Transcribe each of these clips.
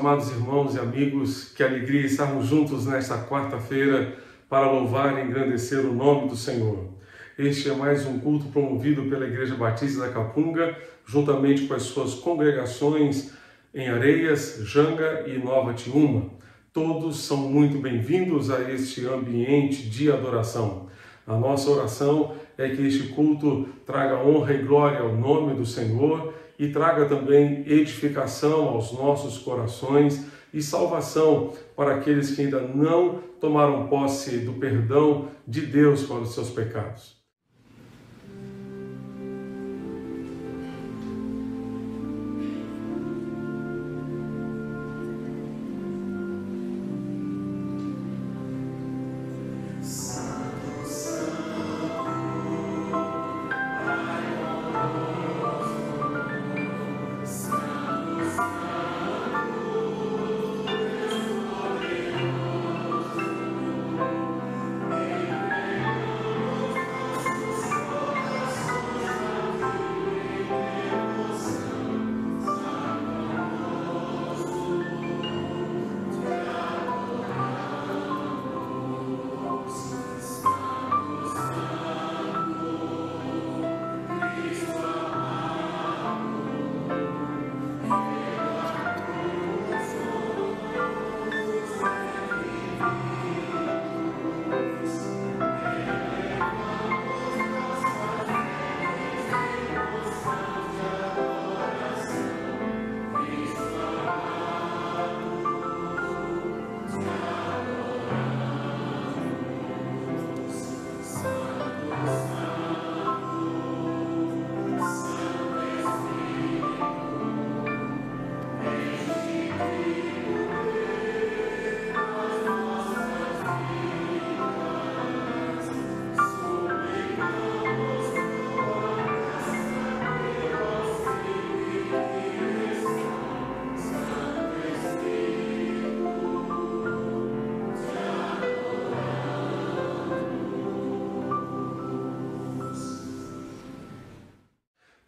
amados irmãos e amigos, que alegria estarmos juntos nesta quarta-feira para louvar e engrandecer o nome do Senhor. Este é mais um culto promovido pela Igreja Batista da Capunga, juntamente com as suas congregações em Areias, Janga e Nova Tiúma. Todos são muito bem-vindos a este ambiente de adoração. A nossa oração é que este culto traga honra e glória ao nome do Senhor e traga também edificação aos nossos corações e salvação para aqueles que ainda não tomaram posse do perdão de Deus para os seus pecados.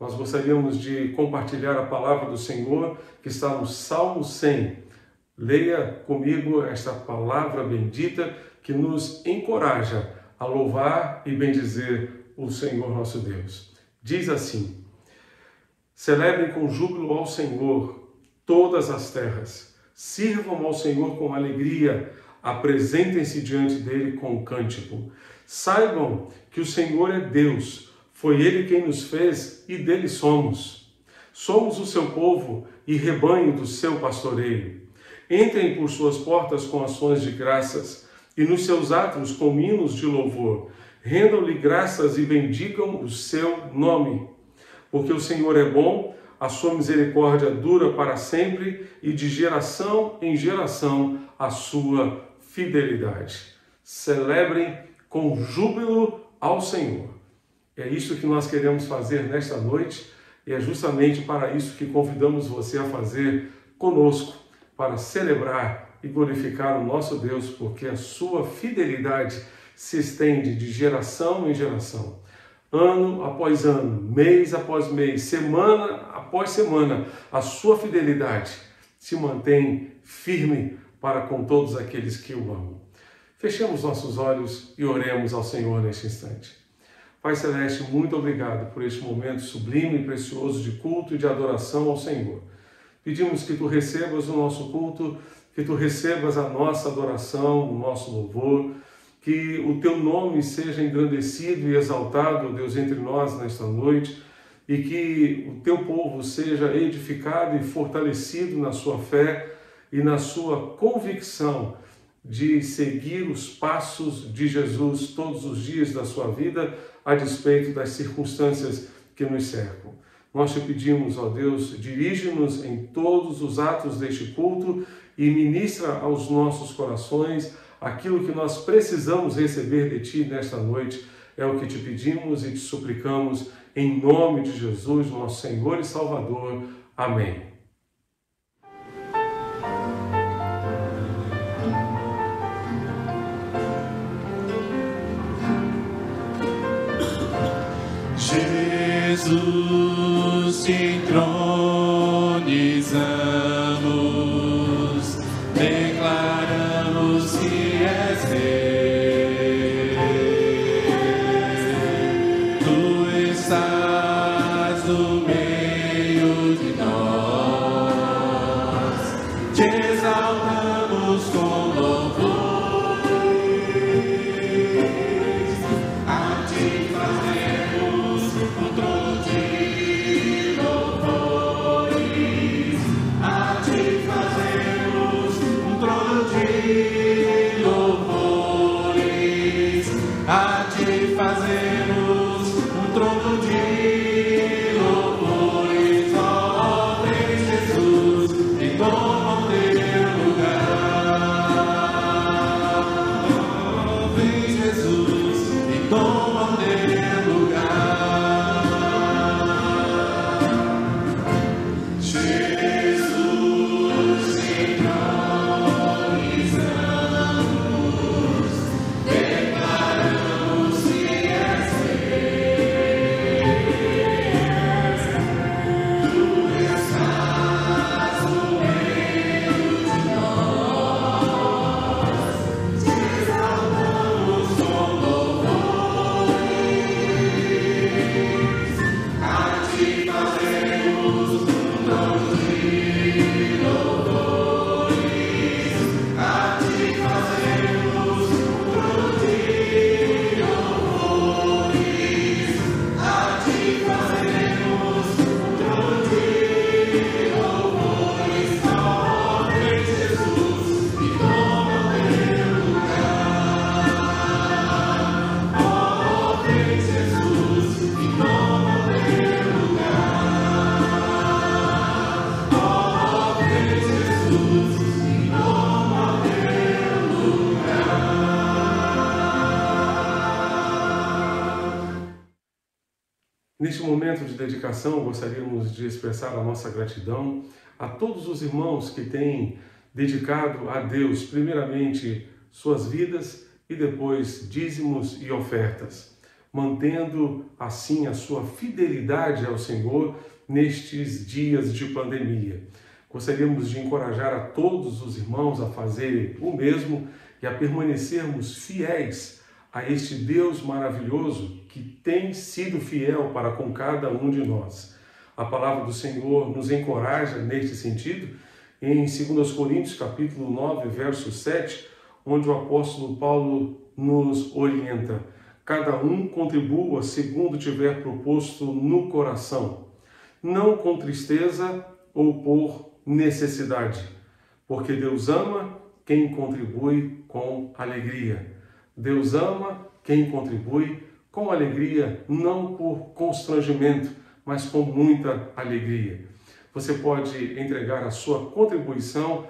Nós gostaríamos de compartilhar a palavra do Senhor que está no Salmo 100. Leia comigo esta palavra bendita que nos encoraja a louvar e bendizer o Senhor nosso Deus. Diz assim: celebrem com júbilo ao Senhor todas as terras, sirvam ao Senhor com alegria, apresentem-se diante dele com cântico. Saibam que o Senhor é Deus. Foi Ele quem nos fez e dele somos. Somos o seu povo e rebanho do seu pastoreio. Entrem por suas portas com ações de graças e nos seus átrios com hinos de louvor. Rendam-lhe graças e bendigam o seu nome. Porque o Senhor é bom, a sua misericórdia dura para sempre e de geração em geração a sua fidelidade. Celebrem com júbilo ao Senhor. É isso que nós queremos fazer nesta noite e é justamente para isso que convidamos você a fazer conosco, para celebrar e glorificar o nosso Deus, porque a sua fidelidade se estende de geração em geração, ano após ano, mês após mês, semana após semana. A sua fidelidade se mantém firme para com todos aqueles que o amam. Fechemos nossos olhos e oremos ao Senhor neste instante. Pai Celeste, muito obrigado por este momento sublime e precioso de culto e de adoração ao Senhor. Pedimos que Tu recebas o nosso culto, que Tu recebas a nossa adoração, o nosso louvor, que o Teu nome seja engrandecido e exaltado, Deus, entre nós nesta noite, e que o Teu povo seja edificado e fortalecido na sua fé e na sua convicção de seguir os passos de Jesus todos os dias da sua vida, a despeito das circunstâncias que nos cercam. Nós te pedimos, ó Deus, dirige-nos em todos os atos deste culto e ministra aos nossos corações aquilo que nós precisamos receber de Ti nesta noite. É o que te pedimos e te suplicamos em nome de Jesus, nosso Senhor e Salvador. Amém. Jesus, te entronizamos, Neste momento de dedicação, gostaríamos de expressar a nossa gratidão a todos os irmãos que têm dedicado a Deus, primeiramente, suas vidas e depois dízimos e ofertas, mantendo assim a sua fidelidade ao Senhor nestes dias de pandemia. Gostaríamos de encorajar a todos os irmãos a fazerem o mesmo e a permanecermos fiéis a este Deus maravilhoso que tem sido fiel para com cada um de nós. A palavra do Senhor nos encoraja neste sentido em 2 Coríntios capítulo 9, verso 7, onde o apóstolo Paulo nos orienta: cada um contribua segundo tiver proposto no coração, não com tristeza ou por necessidade, porque Deus ama quem contribui com alegria. Deus ama quem contribui com alegria, não por constrangimento, mas com muita alegria. Você pode entregar a sua contribuição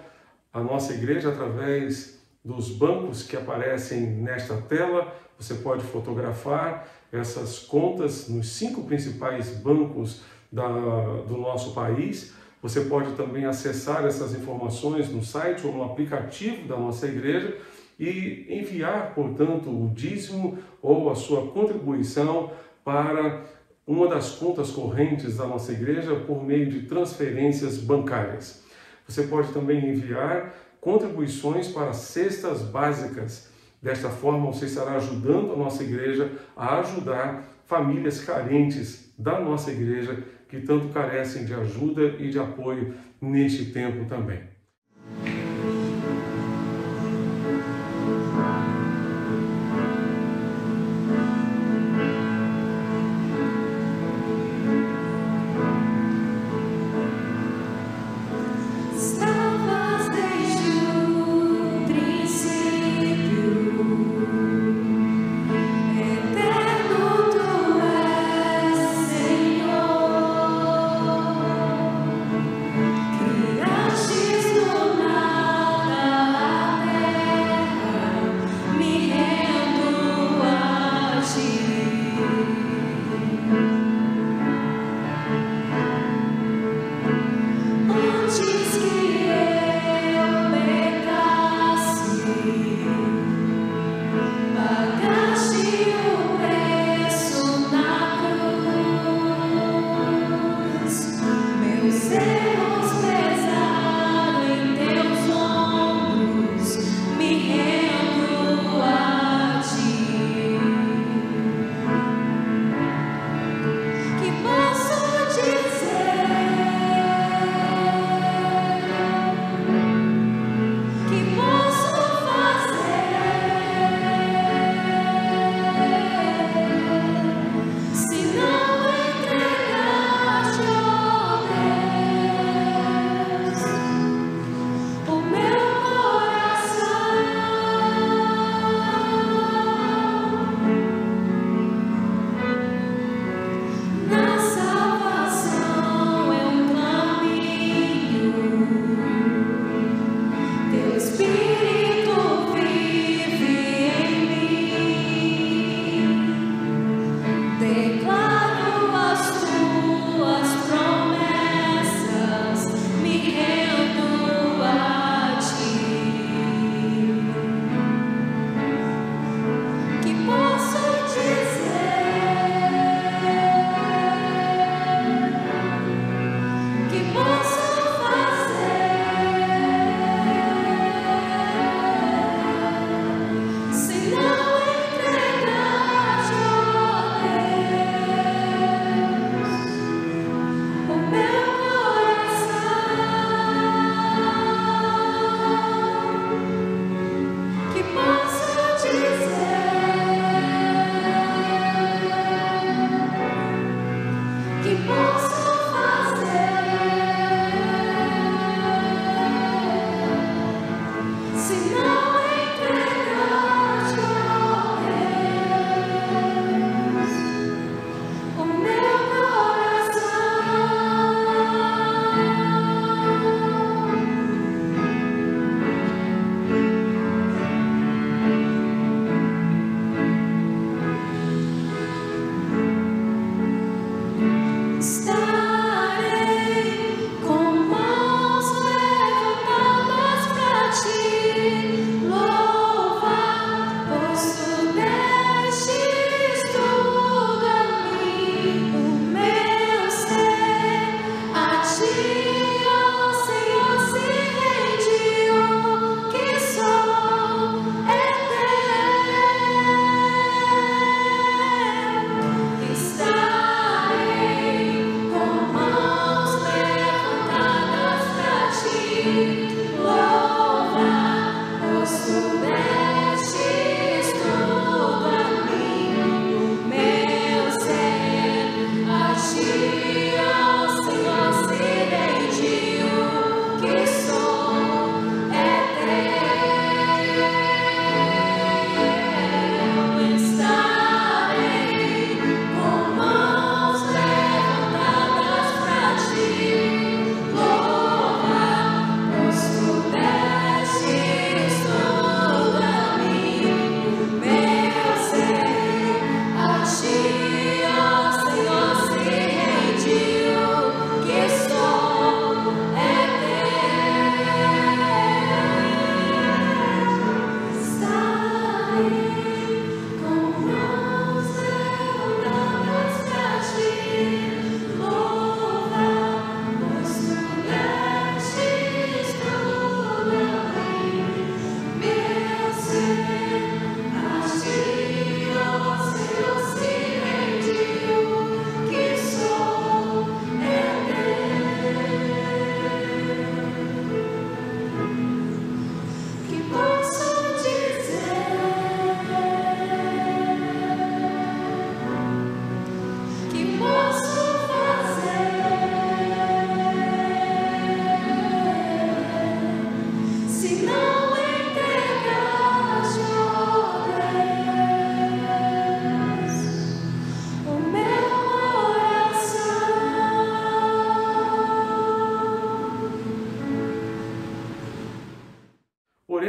à nossa igreja através dos bancos que aparecem nesta tela. Você pode fotografar essas contas nos 5 principais bancos do nosso país. Você pode também acessar essas informações no site ou no aplicativo da nossa igreja e enviar, portanto, o dízimo ou a sua contribuição para uma das contas correntes da nossa igreja por meio de transferências bancárias. Você pode também enviar contribuições para cestas básicas. Desta forma, você estará ajudando a nossa igreja a ajudar famílias carentes da nossa igreja que tanto carecem de ajuda e de apoio neste tempo também. She's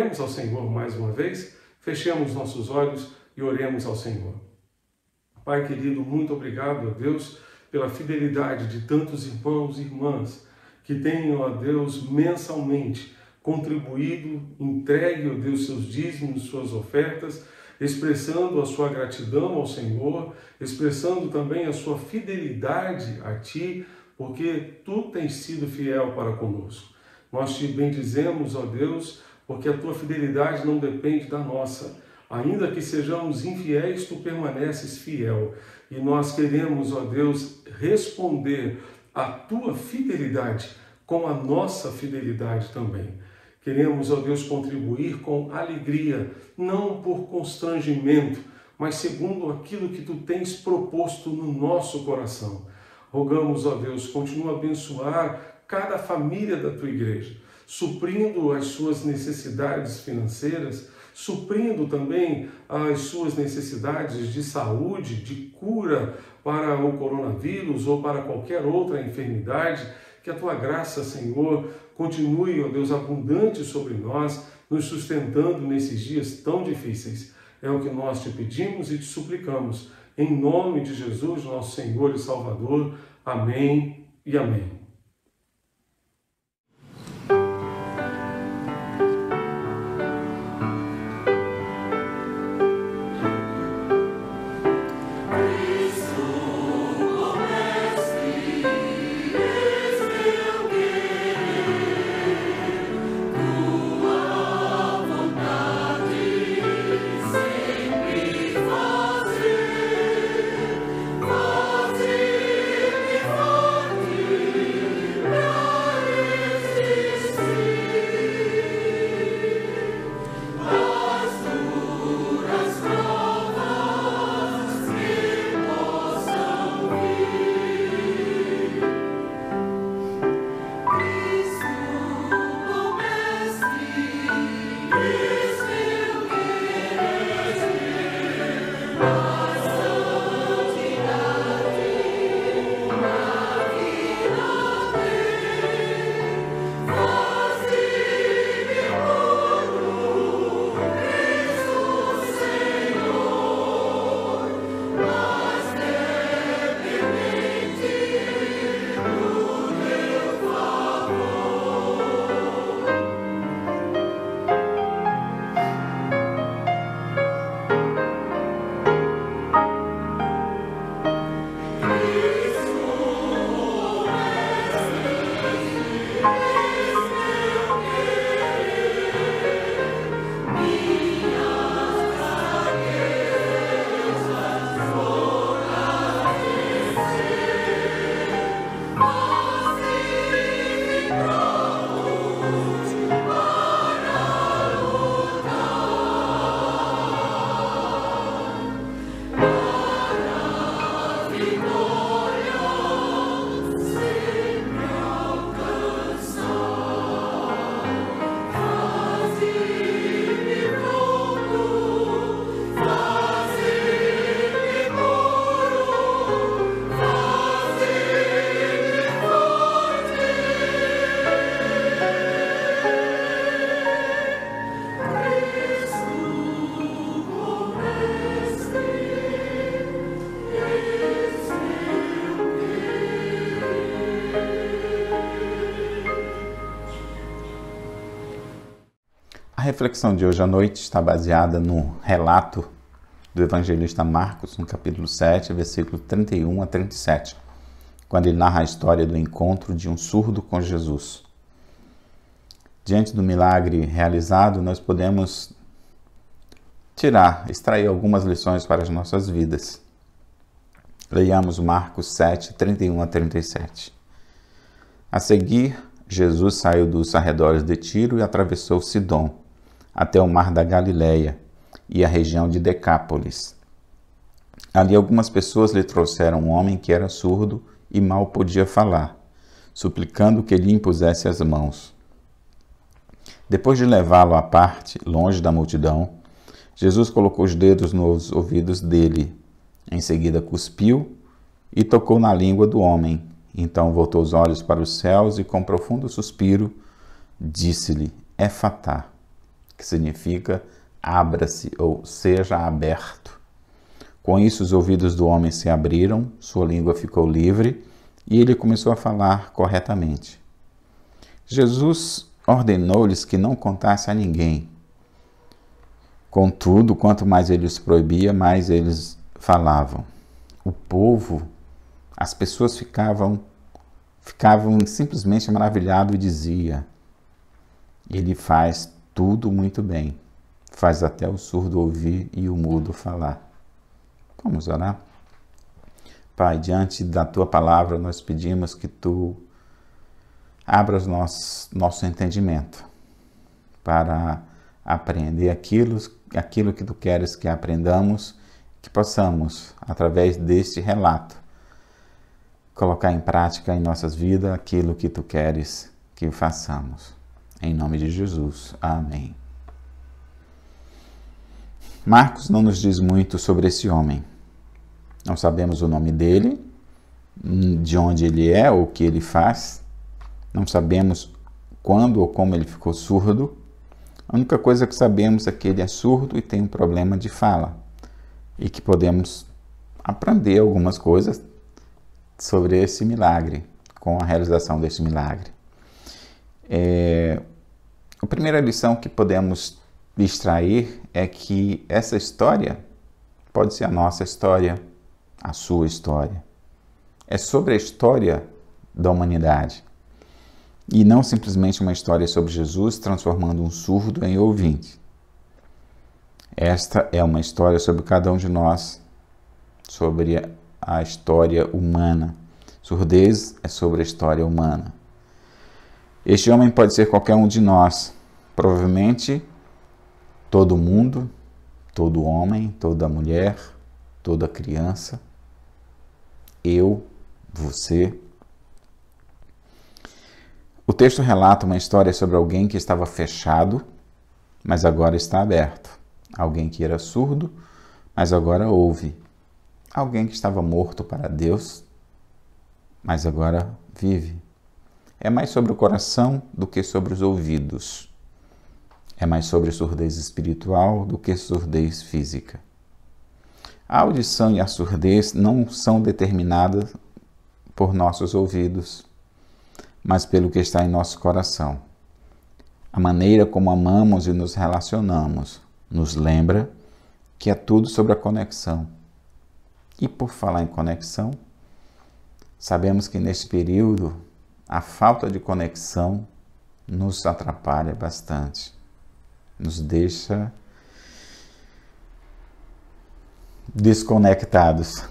Oremos ao Senhor mais uma vez, fechemos nossos olhos e oremos ao Senhor. Pai querido, muito obrigado, ó Deus, pela fidelidade de tantos irmãos e irmãs que têm, ó Deus, mensalmente contribuído, entregue, ó Deus, seus dízimos, suas ofertas, expressando a sua gratidão ao Senhor, expressando também a sua fidelidade a Ti, porque Tu tens sido fiel para conosco. Nós Te bendizemos, ó Deus, porque a Tua fidelidade não depende da nossa. Ainda que sejamos infiéis, Tu permaneces fiel. E nós queremos, ó Deus, responder à Tua fidelidade com a nossa fidelidade também. Queremos, ó Deus, contribuir com alegria, não por constrangimento, mas segundo aquilo que Tu tens proposto no nosso coração. Rogamos, ó Deus, continua a abençoar cada família da Tua igreja, suprindo as suas necessidades financeiras, suprindo também as suas necessidades de saúde, de cura para o coronavírus ou para qualquer outra enfermidade. Que a Tua graça, Senhor, continue, ó Deus, abundante sobre nós, nos sustentando nesses dias tão difíceis. É o que nós Te pedimos e Te suplicamos. Em nome de Jesus, nosso Senhor e Salvador. Amém e amém. A reflexão de hoje à noite está baseada no relato do evangelista Marcos, no capítulo 7, versículo 31 a 37, quando ele narra a história do encontro de um surdo com Jesus. Diante do milagre realizado, nós podemos extrair algumas lições para as nossas vidas. Leiamos Marcos 7, 31 a 37. A seguir, Jesus saiu dos arredores de Tiro e atravessou Sidom, até o mar da Galileia e a região de Decápolis. Ali algumas pessoas lhe trouxeram um homem que era surdo e mal podia falar, suplicando que lhe impusesse as mãos. Depois de levá-lo à parte, longe da multidão, Jesus colocou os dedos nos ouvidos dele. Em seguida cuspiu e tocou na língua do homem. Então voltou os olhos para os céus e, com profundo suspiro, disse-lhe: Efatá, que significa abra-se ou seja aberto. Com isso, os ouvidos do homem se abriram, sua língua ficou livre e ele começou a falar corretamente. Jesus ordenou-lhes que não contasse a ninguém. Contudo, quanto mais ele os proibia, mais eles falavam. O povo, as pessoas ficavam simplesmente maravilhados e dizia: ele faz tudo muito bem, faz até o surdo ouvir e o mudo falar. Vamos orar? Pai, diante da Tua palavra, nós pedimos que Tu abras nosso entendimento para aprender aquilo que Tu queres que aprendamos, que possamos, através deste relato, colocar em prática em nossas vidas aquilo que Tu queres que façamos. Em nome de Jesus. Amém. Marcos não nos diz muito sobre esse homem. Não sabemos o nome dele, de onde ele é ou o que ele faz. Não sabemos quando ou como ele ficou surdo. A única coisa que sabemos é que ele é surdo e tem um problema de fala. E que podemos aprender algumas coisas sobre esse milagre, com a realização desse milagre. A primeira lição que podemos extrair é que essa história pode ser a nossa história, a sua história. É sobre a história da humanidade. E não simplesmente uma história sobre Jesus transformando um surdo em ouvinte. Esta é uma história sobre cada um de nós, sobre a história humana. Surdez é sobre a história humana. Este homem pode ser qualquer um de nós. Provavelmente todo mundo, todo homem, toda mulher, toda criança, eu, você. O texto relata uma história sobre alguém que estava fechado, mas agora está aberto. Alguém que era surdo, mas agora ouve. Alguém que estava morto para Deus, mas agora vive. É mais sobre o coração do que sobre os ouvidos. É mais sobre surdez espiritual do que surdez física. A audição e a surdez não são determinadas por nossos ouvidos, mas pelo que está em nosso coração. A maneira como amamos e nos relacionamos nos lembra que é tudo sobre a conexão. E por falar em conexão, sabemos que neste período a falta de conexão nos atrapalha bastante, nos deixa desconectados.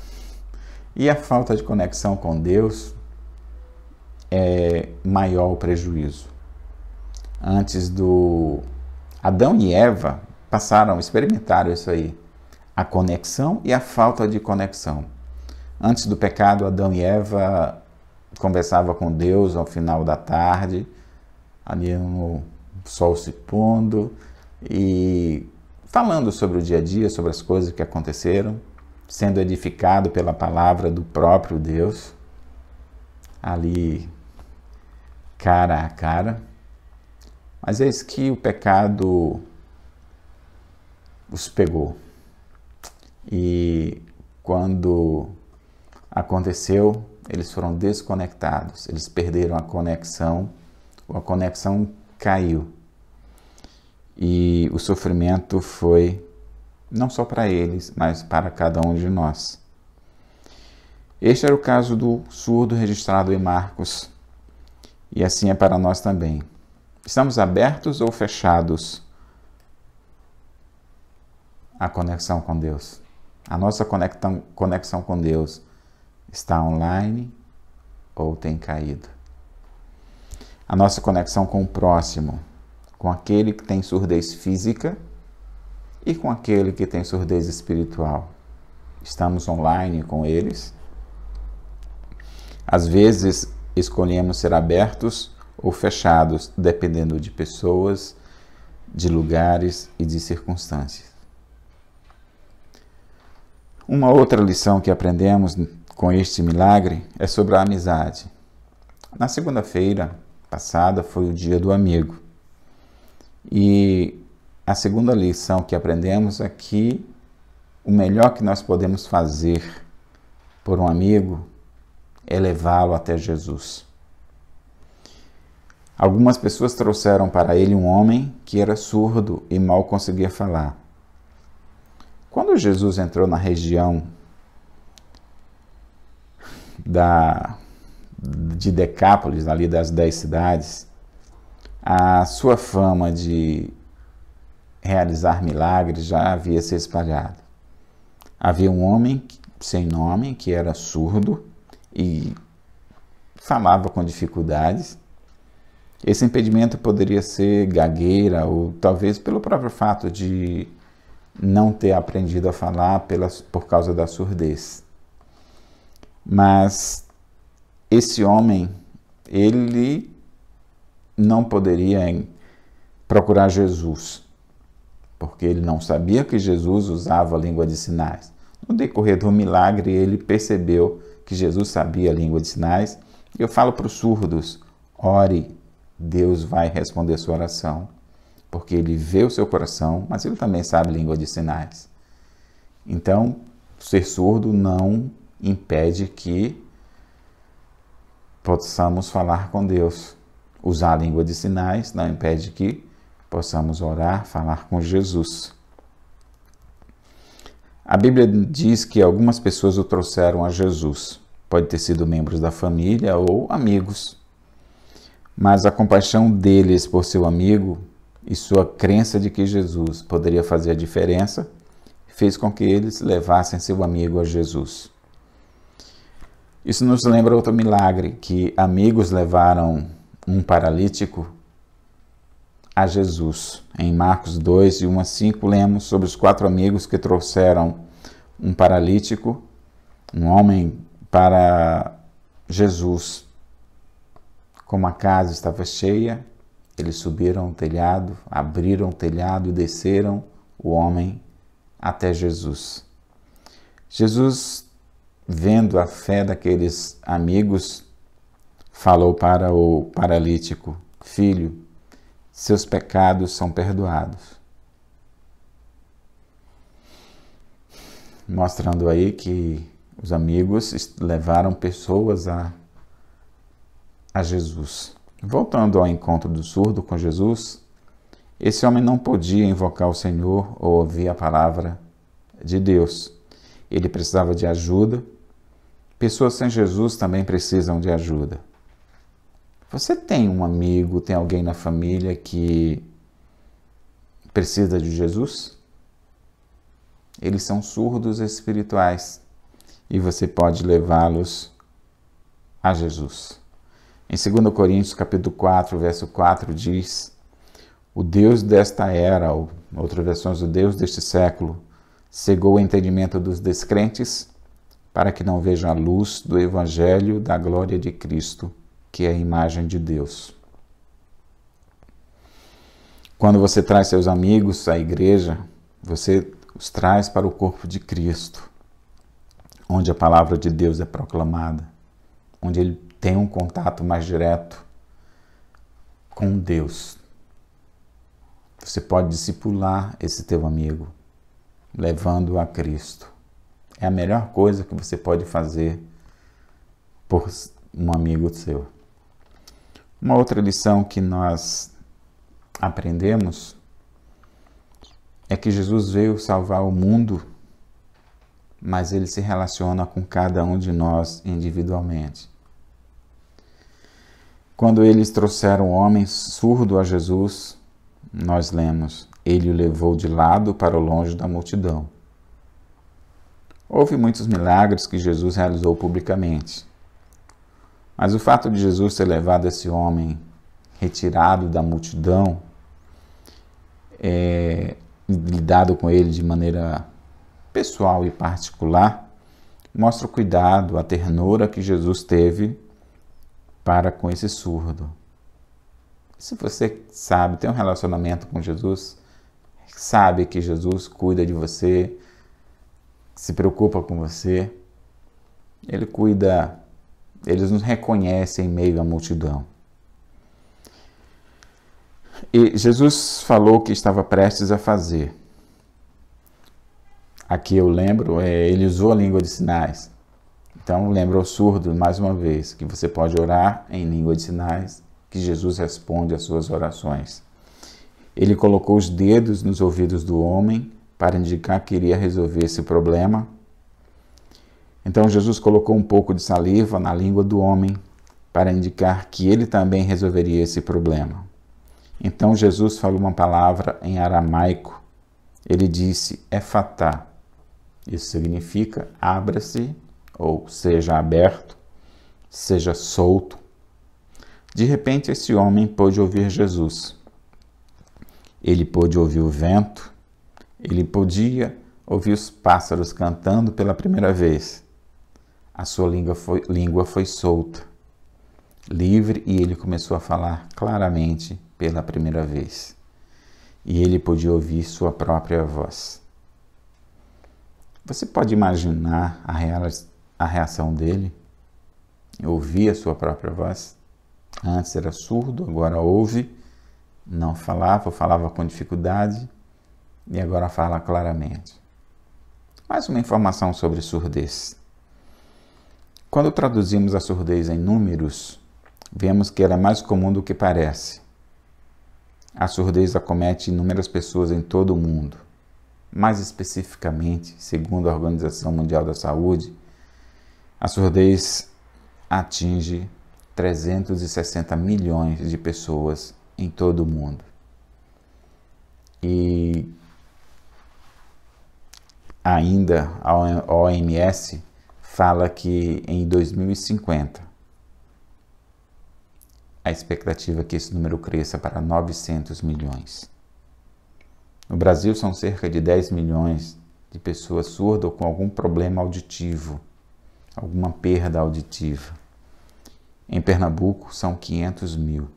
E a falta de conexão com Deus é maior o prejuízo. Antes Adão e Eva experimentaram isso aí, a conexão e a falta de conexão. Antes do pecado, Adão e Eva conversavam com Deus ao final da tarde, ali no sol se pondo, e falando sobre o dia a dia, sobre as coisas que aconteceram, sendo edificado pela palavra do próprio Deus, ali cara a cara. Mas eis que o pecado os pegou. E quando aconteceu, eles foram desconectados, eles perderam a conexão caiu. E o sofrimento foi não só para eles, mas para cada um de nós. Este era o caso do surdo registrado em Marcos, e assim é para nós também. Estamos abertos ou fechados à conexão com Deus? A nossa conexão com Deus está online ou tem caído? A nossa conexão com o próximo, com aquele que tem surdez física e com aquele que tem surdez espiritual. Estamos online com eles? Às vezes escolhemos ser abertos ou fechados, dependendo de pessoas, de lugares e de circunstâncias. Uma outra lição que aprendemos com este milagre é sobre a amizade. Na segunda-feira passada foi o dia do amigo. E a segunda lição que aprendemos é que o melhor que nós podemos fazer por um amigo é levá-lo até Jesus. Algumas pessoas trouxeram para ele um homem que era surdo e mal conseguia falar. Quando Jesus entrou na região de Decápolis, ali das 10 cidades, a sua fama de realizar milagres já havia se espalhado. Havia um homem sem nome que era surdo e falava com dificuldades. Esse impedimento poderia ser gagueira ou talvez pelo próprio fato de não ter aprendido a falar por causa da surdez. Mas esse homem, ele não poderia procurar Jesus, porque ele não sabia que Jesus usava a língua de sinais. No decorrer do milagre, ele percebeu que Jesus sabia a língua de sinais. E eu falo para os surdos, ore, Deus vai responder sua oração, porque ele vê o seu coração, mas ele também sabe língua de sinais. Então, ser surdo não impede que possamos falar com Deus. Usar a língua de sinais não impede que possamos orar, falar com Jesus. A Bíblia diz que algumas pessoas o trouxeram a Jesus. Pode ter sido membros da família ou amigos. Mas a compaixão deles por seu amigo e sua crença de que Jesus poderia fazer a diferença fez com que eles levassem seu amigo a Jesus. Isso nos lembra outro milagre, que amigos levaram um paralítico a Jesus. Em Marcos 2, de 1 a 5, lemos sobre os 4 amigos que trouxeram um paralítico, um homem, para Jesus. Como a casa estava cheia, eles subiram o telhado, abriram o telhado e desceram o homem até Jesus. Jesus, vendo a fé daqueles amigos, falou para o paralítico: filho, seus pecados são perdoados. Mostrando aí que os amigos levaram pessoas a Jesus. Voltando ao encontro do surdo com Jesus, esse homem não podia invocar o Senhor ou ouvir a palavra de Deus. Ele precisava de ajuda. Pessoas sem Jesus também precisam de ajuda. Você tem um amigo, tem alguém na família que precisa de Jesus? Eles são surdos espirituais e você pode levá-los a Jesus. Em 2 Coríntios, capítulo 4, verso 4, diz: o Deus desta era, ou em outras versões, o Deus deste século, cegou o entendimento dos descrentes para que não vejam a luz do Evangelho da glória de Cristo, que é a imagem de Deus. Quando você traz seus amigos à igreja, você os traz para o corpo de Cristo, onde a palavra de Deus é proclamada, onde ele tem um contato mais direto com Deus. Você pode discipular esse teu amigo, levando-o a Cristo. É a melhor coisa que você pode fazer por um amigo seu. Uma outra lição que nós aprendemos é que Jesus veio salvar o mundo, mas ele se relaciona com cada um de nós individualmente. Quando eles trouxeram o homem surdo a Jesus, nós lemos: ele o levou de lado para longe da multidão. Houve muitos milagres que Jesus realizou publicamente. Mas o fato de Jesus ter levado esse homem retirado da multidão, lidado com ele de maneira pessoal e particular, mostra o cuidado, a ternura que Jesus teve para com esse surdo. Se você sabe, tem um relacionamento com Jesus, sabe que Jesus cuida de você, se preocupa com você, ele cuida, ele nos reconhece em meio à multidão. E Jesus falou o que estava prestes a fazer. Aqui eu lembro, ele usou a língua de sinais. Então, lembra ao surdo, mais uma vez, que você pode orar em língua de sinais, que Jesus responde às suas orações. Ele colocou os dedos nos ouvidos do homem para indicar que iria resolver esse problema. Então, Jesus colocou um pouco de saliva na língua do homem para indicar que ele também resolveria esse problema. Então, Jesus falou uma palavra em aramaico. Ele disse, Efatá. Isso significa, abra-se, ou seja aberto, seja solto. De repente, esse homem pôde ouvir Jesus. Ele pôde ouvir o vento, ele podia ouvir os pássaros cantando pela primeira vez. A sua língua foi solta, livre, e ele começou a falar claramente pela primeira vez. E ele podia ouvir sua própria voz. Você pode imaginar a reação dele? Ouvir a sua própria voz? Antes era surdo, agora ouve, não falava, ou falava com dificuldade, e agora fala claramente. Mais uma informação sobre surdez. Quando traduzimos a surdez em números, vemos que ela é mais comum do que parece. A surdez acomete inúmeras pessoas em todo o mundo. Mais especificamente, segundo a Organização Mundial da Saúde, a surdez atinge 360 milhões de pessoas em todo o mundo. E ainda a OMS fala que em 2050 a expectativa é que esse número cresça para 900 milhões. No Brasil são cerca de 10 milhões de pessoas surdas ou com algum problema auditivo, alguma perda auditiva. Em Pernambuco são 500 mil.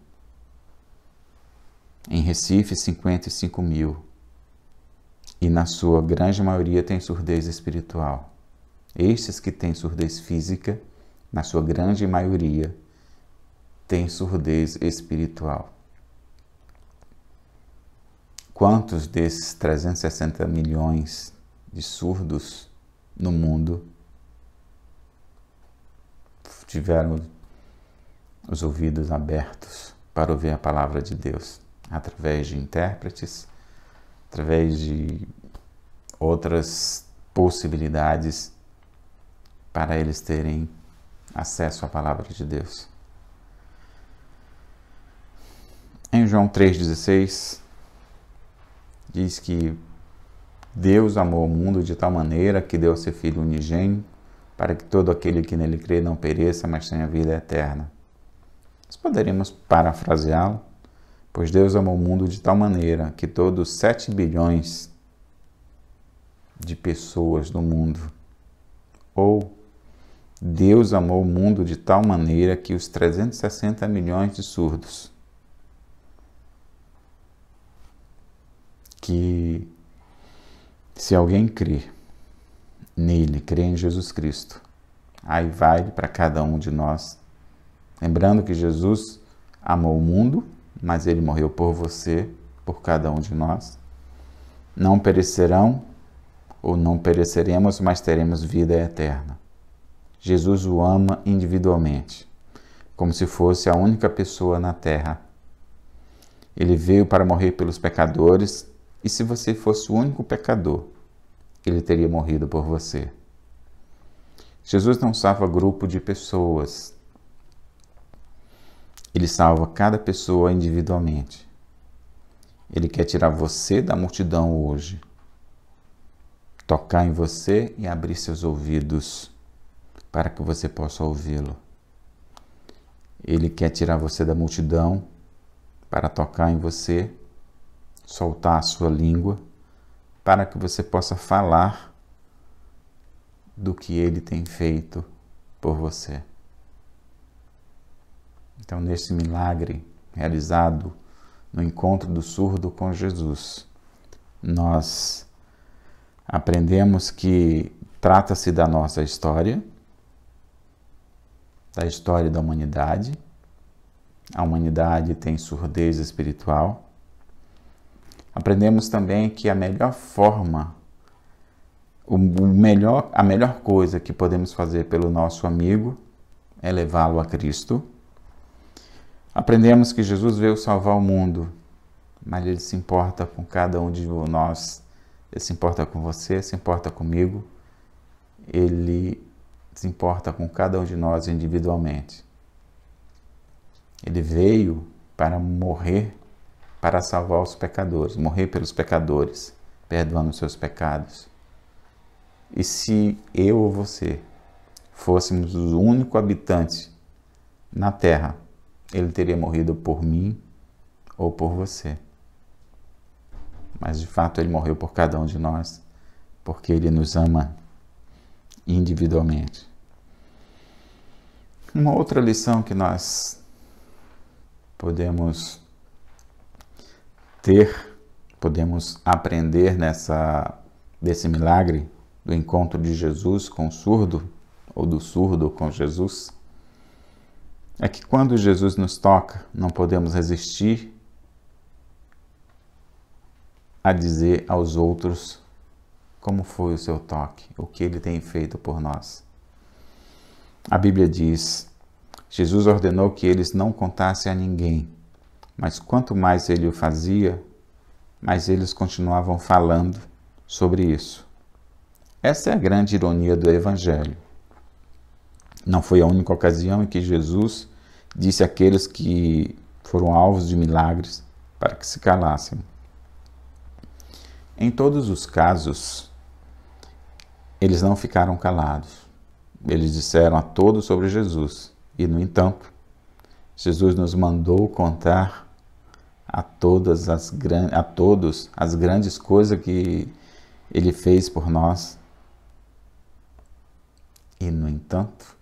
Em Recife, 55 mil. E na sua grande maioria tem surdez espiritual. Estes que têm surdez física, na sua grande maioria, têm surdez espiritual. Quantos desses 360 milhões de surdos no mundo tiveram os ouvidos abertos para ouvir a palavra de Deus, através de intérpretes, através de outras possibilidades para eles terem acesso à palavra de Deus? Em João 3,16, diz que Deus amou o mundo de tal maneira que deu seu Filho unigênito para que todo aquele que nele crê não pereça, mas tenha vida eterna. Nós poderíamos parafraseá-lo, pois Deus amou o mundo de tal maneira que todos 7 bilhões de pessoas no mundo, ou Deus amou o mundo de tal maneira que os 360 milhões de surdos, que se alguém crer nele, crer em Jesus Cristo, aí vale para cada um de nós. Lembrando que Jesus amou o mundo, mas ele morreu por você, por cada um de nós. Não perecerão ou não pereceremos, mas teremos vida eterna. Jesus o ama individualmente, como se fosse a única pessoa na terra. Ele veio para morrer pelos pecadores, e se você fosse o único pecador, ele teria morrido por você. Jesus não salva grupo de pessoas. Ele salva cada pessoa individualmente. Ele quer tirar você da multidão hoje, tocar em você e abrir seus ouvidos para que você possa ouvi-lo. Ele quer tirar você da multidão para tocar em você, soltar a sua língua, para que você possa falar do que ele tem feito por você. Então, nesse milagre realizado no encontro do surdo com Jesus, nós aprendemos que trata-se da nossa história, da história da humanidade. A humanidade tem surdez espiritual, Aprendemos também que a melhor forma, a melhor coisa que podemos fazer pelo nosso amigo é levá-lo a Cristo. Aprendemos que Jesus veio salvar o mundo, mas Ele se importa com cada um de nós. Ele se importa com você, se importa comigo. Ele se importa com cada um de nós individualmente. Ele veio para morrer, para salvar os pecadores, morrer pelos pecadores, perdoando os seus pecados. E se eu ou você fôssemos o único habitante na terra, Ele teria morrido por mim ou por você. Mas de fato Ele morreu por cada um de nós, porque Ele nos ama individualmente. Uma outra lição que nós podemos aprender desse milagre do encontro de Jesus com o surdo, ou do surdo com Jesus, é que quando Jesus nos toca, não podemos resistir a dizer aos outros como foi o seu toque, o que Ele tem feito por nós. A Bíblia diz: Jesus ordenou que eles não contassem a ninguém, mas quanto mais Ele o fazia, mais eles continuavam falando sobre isso. Essa é a grande ironia do Evangelho. Não foi a única ocasião em que Jesus disse àqueles que foram alvos de milagres para que se calassem. Em todos os casos, eles não ficaram calados. Eles disseram a todos sobre Jesus. E, no entanto, Jesus nos mandou contar a todos as grandes coisas que Ele fez por nós. E, no entanto,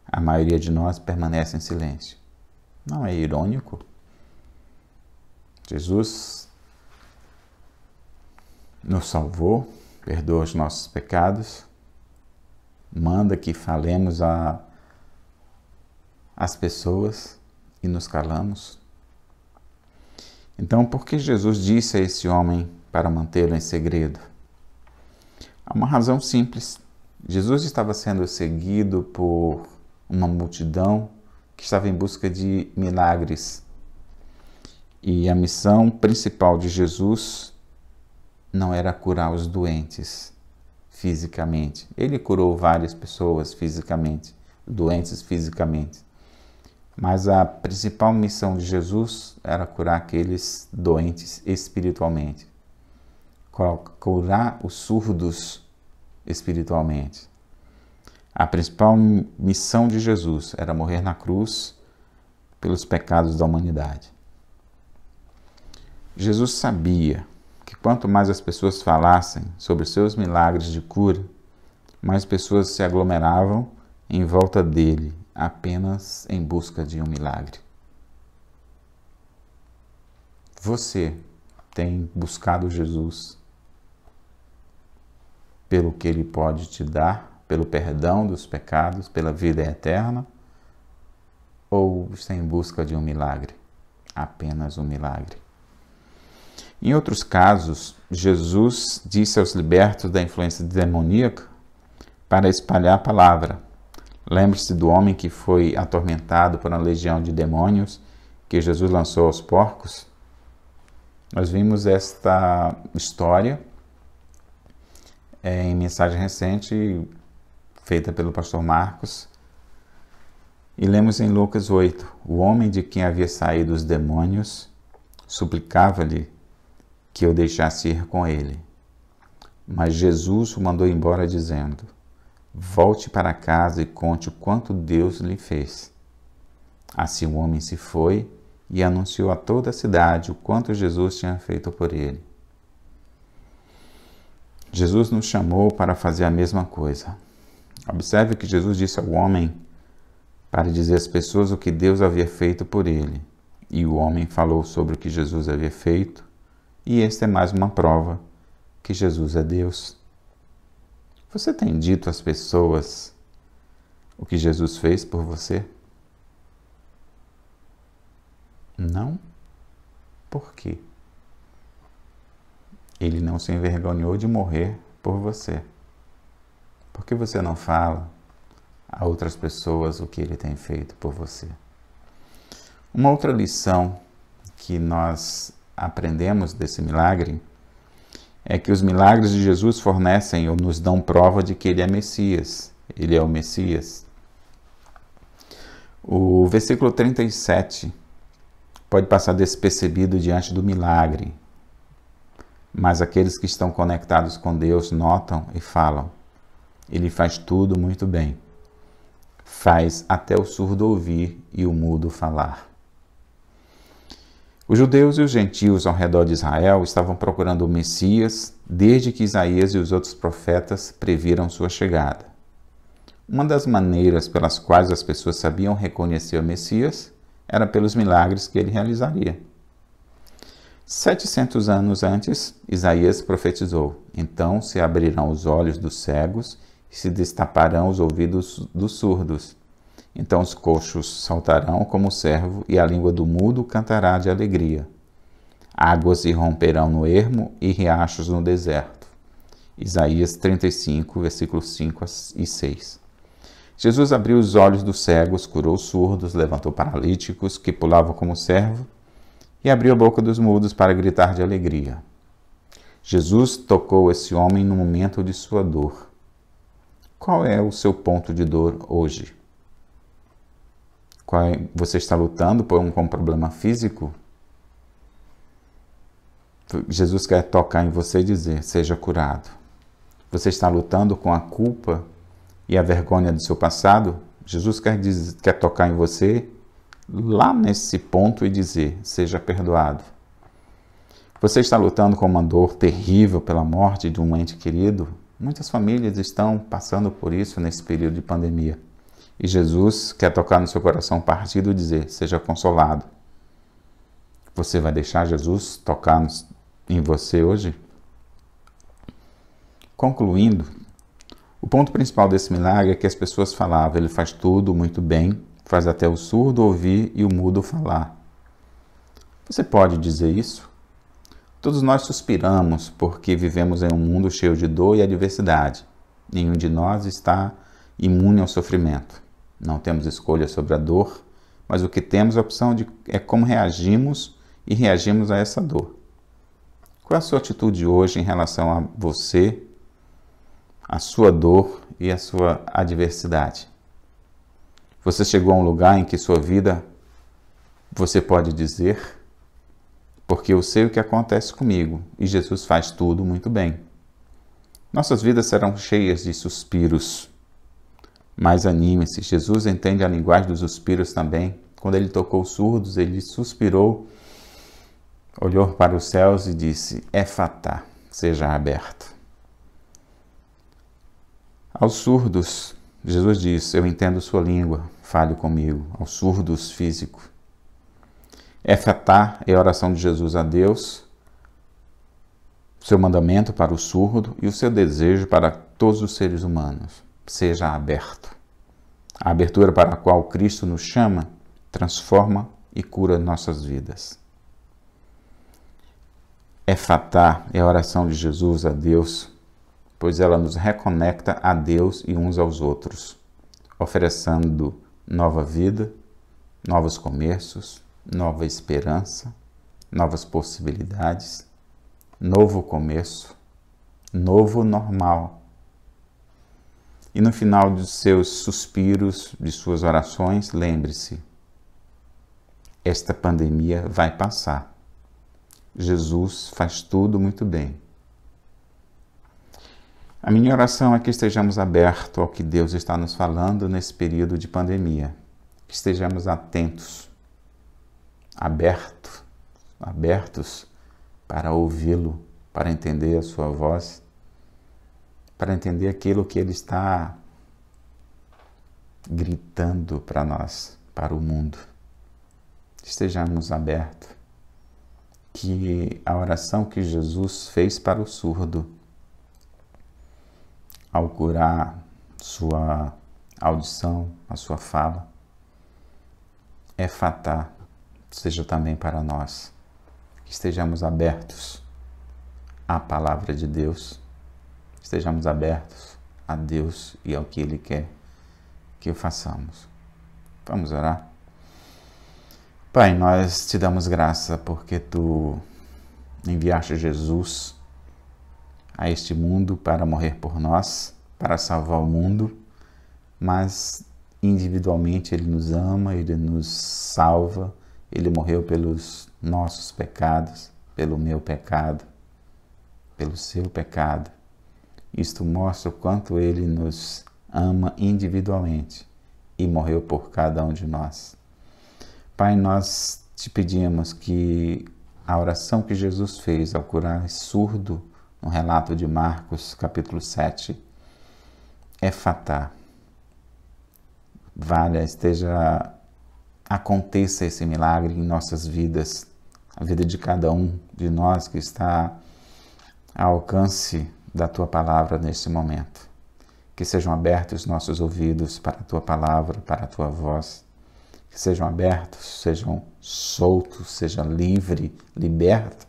a maioria de nós permanece em silêncio. Não é irônico? Jesus nos salvou, perdoa os nossos pecados, manda que falemos às pessoas e nos calamos. Então, por que Jesus disse a esse homem para mantê-lo em segredo? Há uma razão simples. Jesus estava sendo seguido por uma multidão que estava em busca de milagres. E a missão principal de Jesus não era curar os doentes fisicamente. Ele curou várias pessoas fisicamente, doentes fisicamente. Mas a principal missão de Jesus era curar aqueles doentes espiritualmente. Curar os surdos espiritualmente. A principal missão de Jesus era morrer na cruz pelos pecados da humanidade. Jesus sabia que quanto mais as pessoas falassem sobre seus milagres de cura, mais pessoas se aglomeravam em volta dele, apenas em busca de um milagre. Você tem buscado Jesus pelo que Ele pode te dar, pelo perdão dos pecados, pela vida eterna, ou está em busca de um milagre? Apenas um milagre. Em outros casos, Jesus disse aos libertos da influência demoníaca para espalhar a palavra. Lembre-se do homem que foi atormentado por uma legião de demônios que Jesus lançou aos porcos? Nós vimos esta história em mensagem recente feita pelo pastor Marcos, e lemos em Lucas 8, o homem de quem havia saído os demônios suplicava-lhe que eu deixasse ir com ele. Mas Jesus o mandou embora dizendo: volte para casa e conte o quanto Deus lhe fez. Assim o homem se foi e anunciou a toda a cidade o quanto Jesus tinha feito por ele. Jesus nos chamou para fazer a mesma coisa. Observe que Jesus disse ao homem para dizer às pessoas o que Deus havia feito por ele. E o homem falou sobre o que Jesus havia feito, e esta é mais uma prova que Jesus é Deus. Você tem dito às pessoas o que Jesus fez por você? Não? Por quê? Ele não se envergonhou de morrer por você. Por que você não fala a outras pessoas o que ele tem feito por você? Uma outra lição que nós aprendemos desse milagre é que os milagres de Jesus fornecem ou nos dão prova de que ele é Messias. Ele é o Messias. O versículo 37 pode passar despercebido diante do milagre, mas aqueles que estão conectados com Deus notam e falam: ele faz tudo muito bem. Faz até o surdo ouvir e o mudo falar. Os judeus e os gentios ao redor de Israel estavam procurando o Messias desde que Isaías e os outros profetas previram sua chegada. Uma das maneiras pelas quais as pessoas sabiam reconhecer o Messias era pelos milagres que ele realizaria. 700 anos antes, Isaías profetizou: então se abrirão os olhos dos cegos e se destaparão os ouvidos dos surdos. Então os coxos saltarão como o cervo e a língua do mudo cantará de alegria. Águas irromperão no ermo e riachos no deserto. Isaías 35, versículos 5 e 6. Jesus abriu os olhos dos cegos, curou os surdos, levantou paralíticos que pulavam como cervo e abriu a boca dos mudos para gritar de alegria. Jesus tocou esse homem no momento de sua dor. Qual é o seu ponto de dor hoje? Você está lutando por um problema físico? Jesus quer tocar em você e dizer: seja curado. Você está lutando com a culpa e a vergonha do seu passado? Jesus quer tocar em você lá nesse ponto e dizer: seja perdoado. Você está lutando com uma dor terrível pela morte de um ente querido? Muitas famílias estão passando por isso nesse período de pandemia. E Jesus quer tocar no seu coração partido e dizer: seja consolado. Você vai deixar Jesus tocar em você hoje? Concluindo, o ponto principal desse milagre é que as pessoas falavam: ele faz tudo muito bem, faz até o surdo ouvir e o mudo falar. Você pode dizer isso? Todos nós suspiramos porque vivemos em um mundo cheio de dor e adversidade. Nenhum de nós está imune ao sofrimento. Não temos escolha sobre a dor, mas o que temos a opção é como reagimos e reagimos a essa dor. Qual é a sua atitude hoje em relação a você, a sua dor e a sua adversidade? Você chegou a um lugar em que sua vida, você pode dizer: porque eu sei o que acontece comigo e Jesus faz tudo muito bem. Nossas vidas serão cheias de suspiros. Mas anime-se, Jesus entende a linguagem dos suspiros também. Quando ele tocou os surdos, ele suspirou, olhou para os céus e disse: Efatá, seja aberto. Aos surdos, Jesus diz: eu entendo sua língua, fale comigo. Aos surdos físicos. Efatá é a oração de Jesus a Deus, seu mandamento para o surdo e o seu desejo para todos os seres humanos. Seja aberto. A abertura para a qual Cristo nos chama transforma e cura nossas vidas. Efatá é a oração de Jesus a Deus, pois ela nos reconecta a Deus e uns aos outros, oferecendo nova vida, novos começos, nova esperança, novas possibilidades, novo começo, novo normal. E no final dos seus suspiros, de suas orações, lembre-se: esta pandemia vai passar. Jesus faz tudo muito bem. A minha oração é que estejamos abertos ao que Deus está nos falando nesse período de pandemia. Que estejamos atentos, abertos para ouvi-lo, para entender a sua voz, para entender aquilo que Ele está gritando para nós, para o mundo. Estejamos abertos. Que a oração que Jesus fez para o surdo, ao curar sua audição, a sua fala, seja também para nós. Que estejamos abertos à palavra de Deus, estejamos abertos a Deus e ao que Ele quer que façamos. Vamos orar? Pai, nós te damos graça porque Tu enviaste Jesus a este mundo para morrer por nós, para salvar o mundo, mas individualmente Ele nos ama, Ele nos salva, Ele morreu pelos nossos pecados, pelo meu pecado, pelo seu pecado. Isto mostra o quanto Ele nos ama individualmente e morreu por cada um de nós. Pai, nós te pedimos que a oração que Jesus fez ao curar surdo no relato de Marcos, capítulo 7, Efatá, aconteça esse milagre em nossas vidas, a vida de cada um de nós que está ao alcance da Tua palavra neste momento. Que sejam abertos nossos ouvidos para a Tua palavra, para a Tua voz. Que sejam abertos, sejam soltos, seja livre, liberta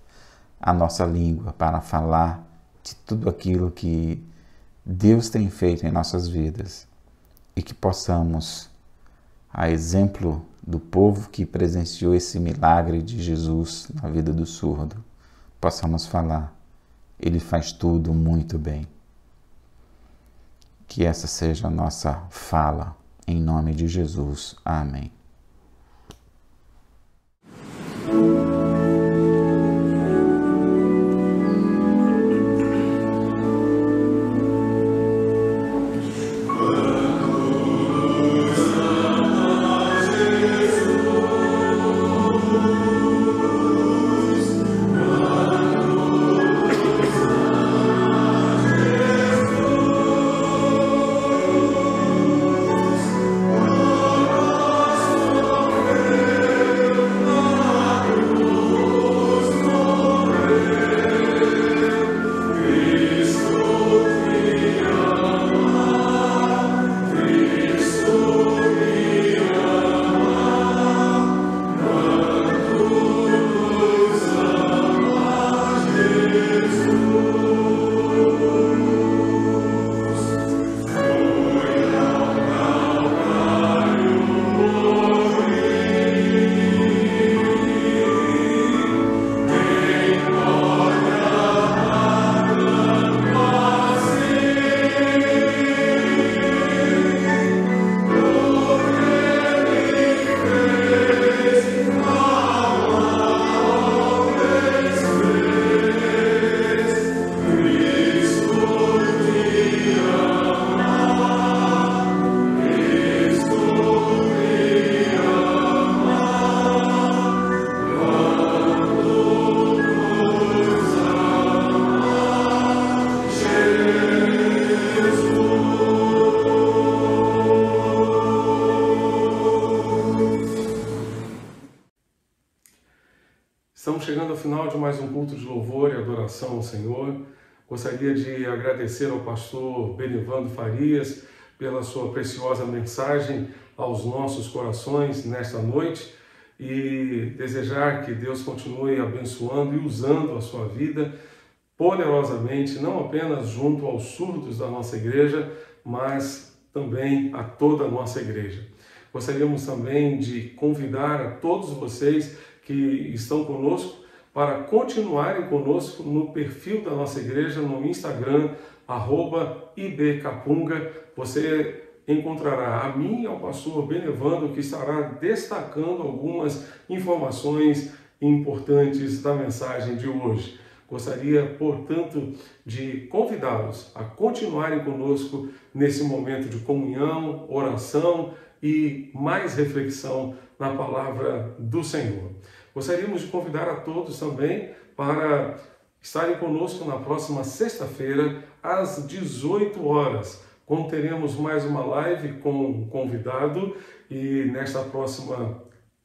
a nossa língua para falar de tudo aquilo que Deus tem feito em nossas vidas e que possamos, a exemplo do povo que presenciou esse milagre de Jesus na vida do surdo, possamos falar: Ele faz tudo muito bem. Que essa seja a nossa fala, em nome de Jesus. Amém. Estamos chegando ao final de mais um culto de louvor e adoração ao Senhor. Gostaria de agradecer ao pastor Benivando Farias pela sua preciosa mensagem aos nossos corações nesta noite e desejar que Deus continue abençoando e usando a sua vida poderosamente, não apenas junto aos surdos da nossa igreja, mas também a toda a nossa igreja. Gostaríamos também de convidar a todos vocês que estão conosco para continuarem conosco no perfil da nossa igreja no Instagram, @ibcapunga. Você encontrará a mim e ao pastor Benevando, que estará destacando algumas informações importantes da mensagem de hoje. Gostaria, portanto, de convidá-los a continuarem conosco nesse momento de comunhão, oração e mais reflexão na palavra do Senhor. Gostaríamos de convidar a todos também para estarem conosco na próxima sexta-feira, às 18 horas, quando teremos mais uma live com um convidado, e nesta próxima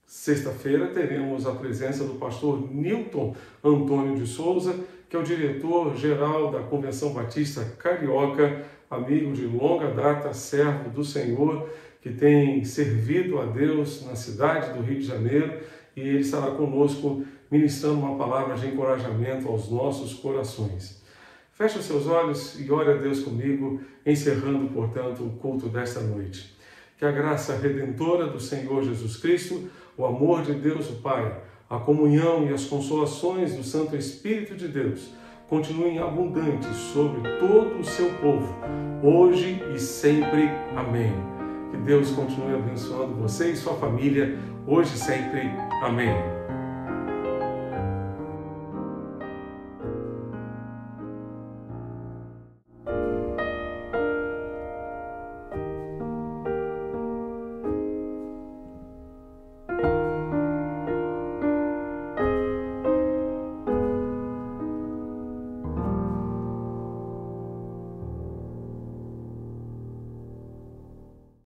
sexta-feira teremos a presença do pastor Nilton Antônio de Souza, que é o diretor-geral da Convenção Batista Carioca, amigo de longa data, servo do Senhor, que tem servido a Deus na cidade do Rio de Janeiro e Ele estará conosco ministrando uma palavra de encorajamento aos nossos corações. Feche os seus olhos e ore a Deus comigo, encerrando, portanto, o culto desta noite. Que a graça redentora do Senhor Jesus Cristo, o amor de Deus o Pai, a comunhão e as consolações do Santo Espírito de Deus continuem abundantes sobre todo o seu povo, hoje e sempre. Amém. Que Deus continue abençoando você e sua família, hoje e sempre. Amém.